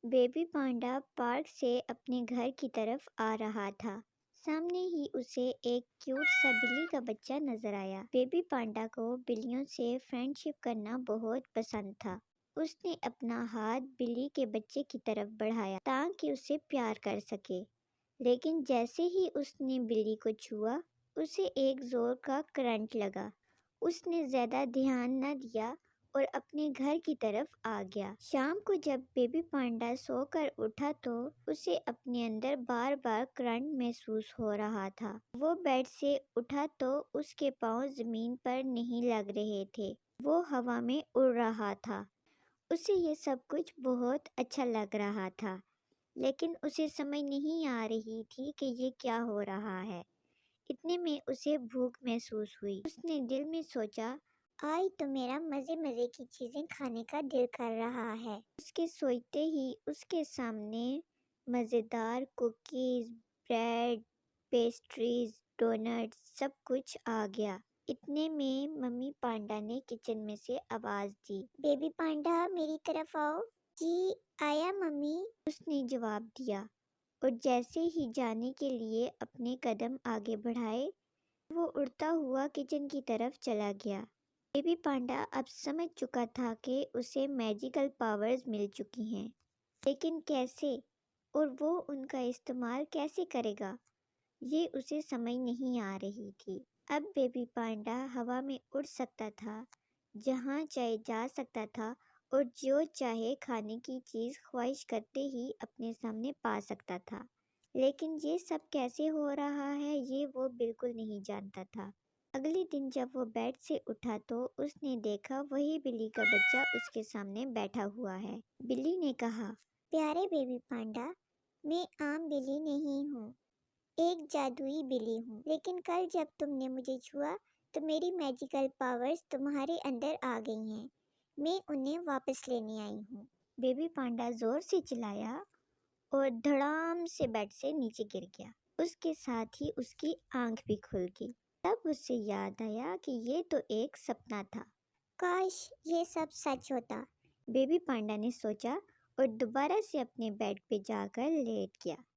Baby panda park سے اپنے گھر کی طرف آ رہا تھا۔ سامنے ہی اسے ایک کیوٹ سا بلی کا بچہ نظر آیا۔ بیبی پانڈا کو بلیوں سے فرینڈ شپ کرنا بہت پسند تھا۔ اس نے اپنا ہاتھ بلی کے بچے کی طرف بڑھایا تاکہ اسے پیار کر سکے، لیکن جیسے ہی اس نے بلی کو چھوا، اسے ایک زور کا کرنٹ لگا۔ اس نے زیادہ دھیان نہ دیا اور اپنے گھر کی طرف آ گیا۔ شام کو جب بیبی پانڈا سو کر اٹھا تو اسے اپنے اندر بار بار کرنٹ محسوس ہو رہا تھا۔ وہ بیڈ سے اٹھا تو اس کے پاؤں زمین پر نہیں لگ رہے تھے، وہ ہوا میں اڑ رہا تھا۔ اسے یہ سب کچھ بہت اچھا لگ رہا تھا، لیکن اسے سمجھ نہیں آ رہی تھی کہ یہ کیا ہو رہا ہے۔ اتنے میں اسے بھوک محسوس ہوئی۔ اس نے دل میں سوچا، آج تو میرا مزے مزے کی چیزیں کھانے کا دل کر رہا ہے۔ اس کے سوچتے ہی اس کے سامنے مزیدار کوکیز، بریڈ، پیسٹریز، ڈونٹس سب کچھ آ گیا۔ اتنے میں ممی پانڈا نے کچن میں سے آواز دی، بیبی پانڈا میری طرف آؤ۔ جی آیا ممی، اس نے جواب دیا، اور جیسے ہی جانے کے لیے اپنے قدم آگے بڑھائے، وہ اڑتا ہوا کچن کی طرف چلا گیا۔ بیبی پانڈا اب سمجھ چکا تھا کہ اسے میجیکل پاورز مل چکی ہیں، لیکن کیسے، اور وہ ان کا استعمال کیسے کرے گا، یہ اسے سمجھ نہیں آ رہی تھی۔ اب بیبی پانڈا ہوا میں اڑ سکتا تھا، جہاں چاہے جا سکتا تھا، اور جو چاہے کھانے کی چیز خواہش کرتے ہی اپنے سامنے پا سکتا تھا، لیکن یہ سب کیسے ہو رہا ہے یہ وہ بالکل نہیں جانتا تھا۔ اگلے دن جب وہ بیڈ سے اٹھا تو اس نے دیکھا وہی بلی کا بچہ اس کے سامنے بیٹھا ہوا ہے۔ بلی نے کہا، پیارے بیبی پانڈا، میں عام بلی نہیں ہوں، ایک جادوئی بلی ہوں، لیکن کل جب تم نے مجھے چھوا تو میری میجیکل پاورز تمہارے اندر آ گئی ہیں، میں انہیں واپس لینے آئی ہوں۔ بیبی پانڈا زور سے چلایا اور دھڑام سے بیڈ سے نیچے گر گیا۔ اس کے ساتھ ہی اس کی آنکھ بھی کھل گئی۔ تب اسے یاد آیا کہ یہ تو ایک سپنا تھا، کاش یہ سب سچ ہوتا، بیبی پانڈا نے سوچا، اور دوبارہ سے اپنے بیڈ پہ جا کر لیٹ گیا۔